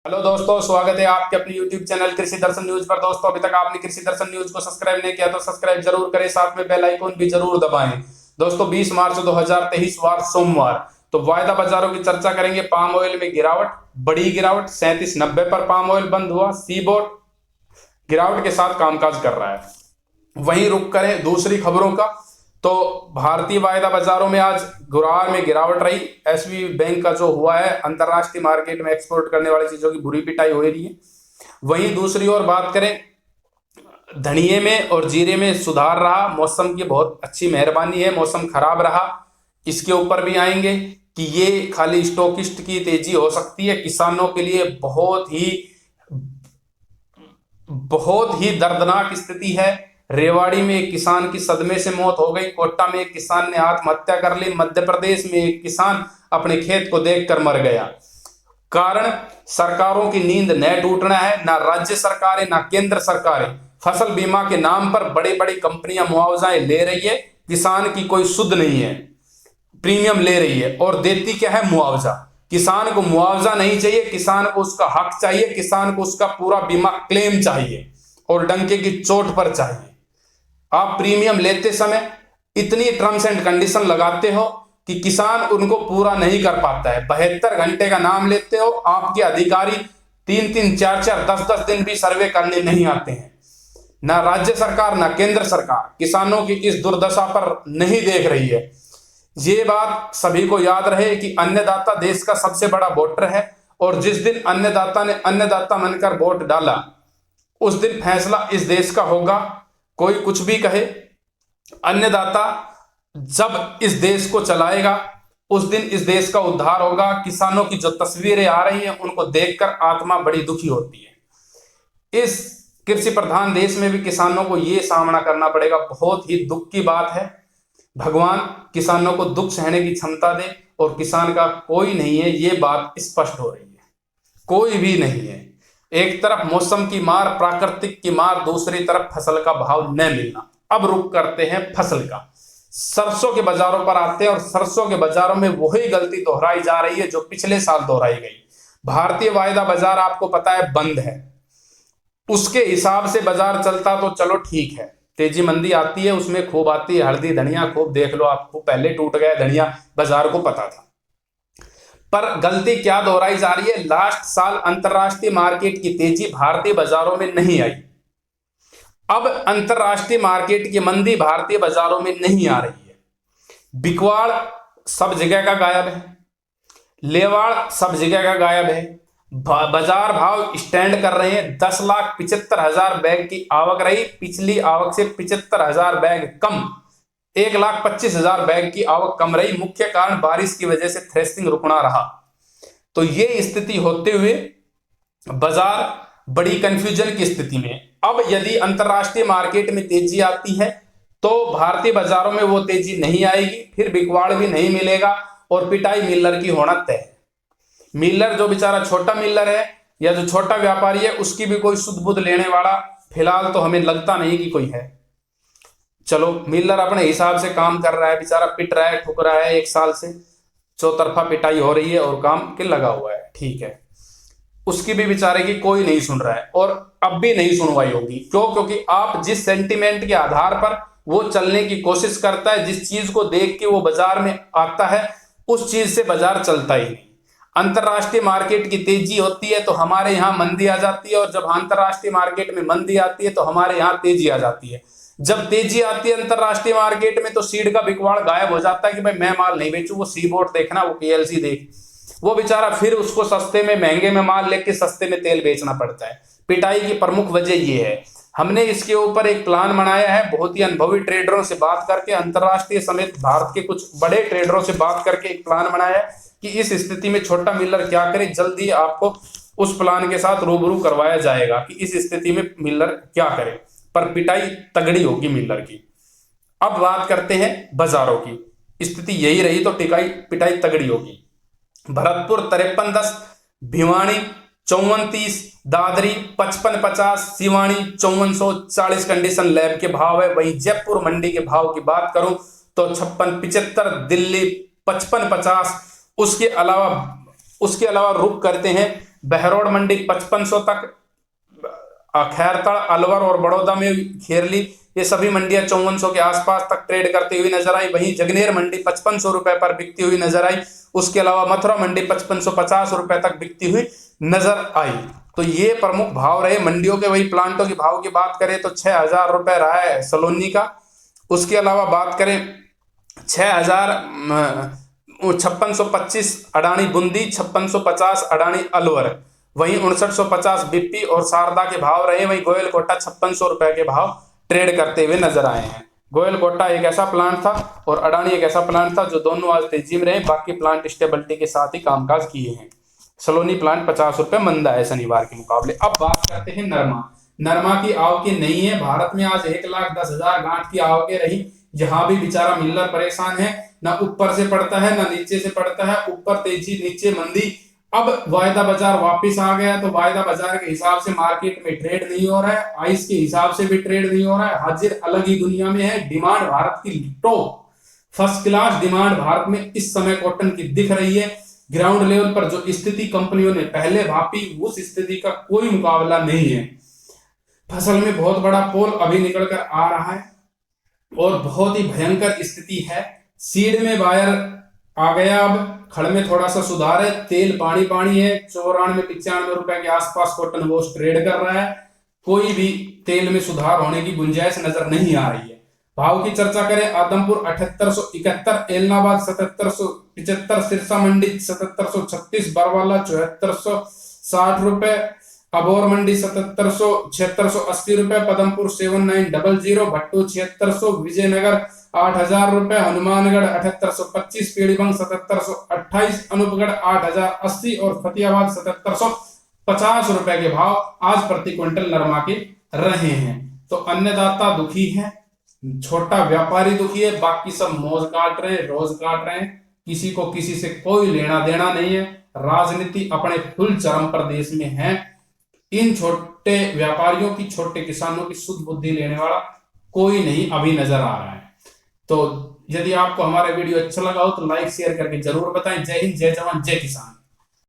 Hello दोस्तों, स्वागत है आपके अपने YouTube चैनल कृषि दर्शन न्यूज पर। दोस्तों, अभी तक आपने कृषि दर्शन न्यूज को सब्सक्राइब नहीं किया तो सब्सक्राइब जरूर करें, साथ में बेल आइकन भी जरूर दबाएं। दोस्तों, 20 मार्च 2023 वार सोमवार, तो वायदा बाजारों की चर्चा करेंगे। पाम ऑयल में गिरावट, बड़ी गिरावट 37.90 पर पाम ऑयल बंद हुआ। सीबोट गिरावट के साथ कामकाज कर रहा है। वहीं रुक करें दूसरी खबरों का, तो भारतीय वायदा बाजारों में आज गुरुवार में गिरावट रही। एसवी बैंक का जो हुआ है, अंतरराष्ट्रीय मार्केट में एक्सपोर्ट करने वाली चीजों की बुरी पिटाई हो रही है। वहीं दूसरी ओर बात करें, धनिये में और जीरे में सुधार रहा। मौसम की बहुत अच्छी मेहरबानी है, मौसम खराब रहा, इसके ऊपर भी आएंगे कि ये खाली स्टॉकिस्ट की तेजी हो सकती है। किसानों के लिए बहुत ही दर्दनाक स्थिति है। रेवाड़ी में एक किसान की सदमे से मौत हो गई। कोटा में एक किसान ने आत्महत्या कर ली। मध्य प्रदेश में एक किसान अपने खेत को देखकर मर गया। कारण सरकारों की नींद न टूटना है। ना राज्य सरकारें ना केंद्र सरकारें फसल बीमा के नाम पर बड़ी बड़ी कंपनियां मुआवजाएं ले रही है। किसान की कोई सुध नहीं है, प्रीमियम ले रही है और देती क्या है? मुआवजा। किसान को मुआवजा नहीं चाहिए, किसान को उसका हक चाहिए, किसान को उसका पूरा बीमा क्लेम चाहिए और डंके की चोट पर चाहिए। आप प्रीमियम लेते समय इतनी टर्म्स एंड कंडीशन लगाते हो कि किसान उनको पूरा नहीं कर पाता है। 72 घंटे का नाम लेते हो, आपके अधिकारी 3-3, 4-4, 10-10 दिन भी सर्वे करने नहीं आते हैं। ना राज्य सरकार ना केंद्र सरकार किसानों की इस दुर्दशा पर नहीं देख रही है। ये बात सभी को याद रहे कि अन्नदाता देश का सबसे बड़ा वोटर है और जिस दिन अन्नदाता ने अन्नदाता बनकर वोट डाला, उस दिन फैसला इस देश का होगा। कोई कुछ भी कहे, अन्नदाता जब इस देश को चलाएगा उस दिन इस देश का उद्धार होगा। किसानों की जो तस्वीरें आ रही हैं उनको देखकर आत्मा बड़ी दुखी होती है। इस कृषि प्रधान देश में भी किसानों को ये सामना करना पड़ेगा। बहुत ही दुख की बात है। भगवान किसानों को दुख सहने की क्षमता दे और किसान का कोई नहीं है, ये बात स्पष्ट हो रही है। कोई भी नहीं है। एक तरफ मौसम की मार, प्राकृतिक की मार, दूसरी तरफ फसल का भाव न मिलना। अब रुक करते हैं फसल का। सरसों के बाजारों पर आते हैं और सरसों के बाजारों में वही गलती दोहराई जा रही है जो पिछले साल दोहराई गई। भारतीय वायदा बाजार आपको पता है बंद है। उसके हिसाब से बाजार चलता तो चलो ठीक है, तेजी मंदी आती है उसमें खूब आती है हल्दी धनिया, खूब देख लो, आपको पहले टूट गया धनिया, बाजार को पता था। पर गलती क्या दोहराई जा रही है? लास्ट साल अंतरराष्ट्रीय मार्केट की तेजी भारतीय बाजारों में नहीं आई। अब अंतरराष्ट्रीय मार्केट की मंदी भारतीय बाजारों में नहीं आ रही है। बिकवाड़ सब जगह का गायब है, लेवाड़ सब जगह का गायब है। बाजार भाव स्टैंड कर रहे हैं। 10,75,000 बैग की आवक रही, पिछली आवक से 75,000 बैग कम। 1,25,000 बैग की आवक कम रही। मुख्य कारण बारिश की वजह से थ्रेसिंग रुकना रहा। तो ये स्थिति होते हुए बाजार बड़ी कंफ्यूजन की स्थिति में। अब यदि अंतरराष्ट्रीय मार्केट में तेजी आती है तो भारतीय बाजारों में वो तेजी नहीं आएगी, फिर बिकवाड़ भी नहीं मिलेगा और पिटाई मिलर की होना तय है। मिलर जो बेचारा छोटा मिलर है या जो छोटा व्यापारी है, उसकी भी कोई सुध बुध लेने वाला फिलहाल तो हमें लगता नहीं कि कोई है। चलो, मिलर अपने हिसाब से काम कर रहा है, बेचारा पिट रहा है, ठुक रहा है। 1 साल से चौतरफा पिटाई हो रही है और काम के लगा हुआ है, ठीक है। उसकी भी बेचारे की कोई नहीं सुन रहा है और अब भी नहीं सुनवाई होगी। क्यों? क्योंकि आप जिस सेंटिमेंट के आधार पर वो चलने की कोशिश करता है, जिस चीज को देख के वो बाजार में आता है, उस चीज से बाजार चलता ही नहीं। अंतरराष्ट्रीय मार्केट की तेजी होती है तो हमारे यहाँ मंदी आ जाती है और जब अंतरराष्ट्रीय मार्केट में मंदी आती है तो हमारे यहाँ तेजी आ जाती है। जब तेजी आती है अंतरराष्ट्रीय मार्केट में तो सीड का बिकवाड़ गायब हो जाता है कि भाई मैं माल नहीं बेचूं, वो सीबोट देखना, वो पीएलसी देख। वो बेचारा फिर उसको सस्ते में, महंगे में माल लेके सस्ते में तेल बेचना पड़ता है। पिटाई की प्रमुख वजह ये है। हमने इसके ऊपर एक प्लान बनाया है, बहुत ही अनुभवी ट्रेडरों से बात करके, अंतरराष्ट्रीय समेत भारत के कुछ बड़े ट्रेडरों से बात करके एक प्लान बनाया है कि इस स्थिति में छोटा मिलर क्या करे। जल्दी आपको उस प्लान के साथ रूबरू करवाया जाएगा कि इस स्थिति में मिलर क्या करे, पर पिटाई तगड़ी होगी मिलर की। अब बात करते हैं बाजारों की। स्थिति यही रही तो पिटाई तगड़ी होगी। भरतपुर 5310, भिवानी 5430, दादरी 5550, सिवानी 5440 कंडीशन लैब के भाव है। वहीं जयपुर मंडी के भाव की बात करूं तो 5675, दिल्ली 5550। उसके अलावा रुक करते हैं बहरोड मंडी 5500 तक, खैरतड़, अलवर और बड़ौदा में खेरली, ये सभी मंडियां 5400 के आसपास तक ट्रेड करती हुई नजर आई। वहीं जगनेर मंडी 5500 रुपए पर बिकती हुई नजर आई। उसके अलावा मथुरा मंडी 5550 रुपए तक बिकती हुई नजर आई। तो ये प्रमुख भाव रहे मंडियों के। वही प्लांटों के भाव की बात करें तो 6000 रुपए रहा है सलोनी का। उसके अलावा बात करें 5625 अडानी बूंदी, 5650 अडानी अलवर, वहीं 5950 बिप्पी और शारदा के भाव रहे। वहीं गोयल कोटा 5600 रुपए के भाव ट्रेड करते हुए नजर आए हैं। गोयल कोटा एक ऐसा प्लांट था और अडानी एक ऐसा प्लांट था जो दोनों आज तेजी में रहे, बाकी प्लांट स्टेबिलिटी के साथ ही कामकाज किए हैं। सलोनी प्लांट 50 रुपए मंदा है शनिवार के मुकाबले। अब बात करते हैं नरमा। नरमा की आवकें नहीं है भारत में। आज 1,10,000 गांठ की आवकें रही। जहां भी बेचारा मिल्लर परेशान है, ना ऊपर से पड़ता है ना नीचे से पड़ता है, ऊपर तेजी नीचे मंदी। अब वायदा बाजार वापस आ गया, तो वायदा बाजार के हिसाब से मार्केट में ट्रेड नहीं हो रहा है, आइस के हिसाब से भी ट्रेड नहीं हो रहा है। हाजिर अलग ही दुनिया में है। डिमांड भारत की top first class demand Bharat में इस समय कॉटन की दिख रही है। ग्राउंड लेवल पर जो स्थिति कंपनियों ने पहले भापी, उस स्थिति का कोई मुकाबला नहीं है। फसल में बहुत बड़ा पोल अभी निकल कर आ रहा है और बहुत ही भयंकर स्थिति है। सीड में बायर आ गया, अब खड़ में थोड़ा सा सुधार है। तेल पानी पानी है, 94-95 रुपए के आसपास कॉटन वॉश ट्रेड कर रहा है। कोई भी तेल में सुधार होने की गुंजाइश नजर नहीं आ रही है। भाव की चर्चा करें, आदमपुर 7871, एलनाबाद 7775, सिरसा मंडी 7736, बरवाला 7460 रुपए, अबोर मंडी 7680 रुपए, पदमपुर 7900, भट्टू 7600, विजयनगर 8000 रुपए, हनुमानगढ़ 7825, पीड़ीबंग 7728, अनूपगढ़ 8080 और फतेहाबाद 7750 रुपए के भाव आज प्रति क्विंटल नरमा के रहे हैं। तो अन्नदाता दुखी है, छोटा व्यापारी दुखी है, बाकी सब मौज काट रहे हैं, रोज काट रहे हैं। किसी को किसी से कोई लेना देना नहीं है। राजनीति अपने फुल चरम पर देश में है। इन छोटे व्यापारियों की, छोटे किसानों की शुद्ध बुद्धि लेने वाला कोई नहीं अभी नजर आ रहा है। तो यदि आपको हमारा वीडियो अच्छा लगा हो तो लाइक शेयर करके जरूर बताएं। जय हिंद, जय जवान, जय किसान।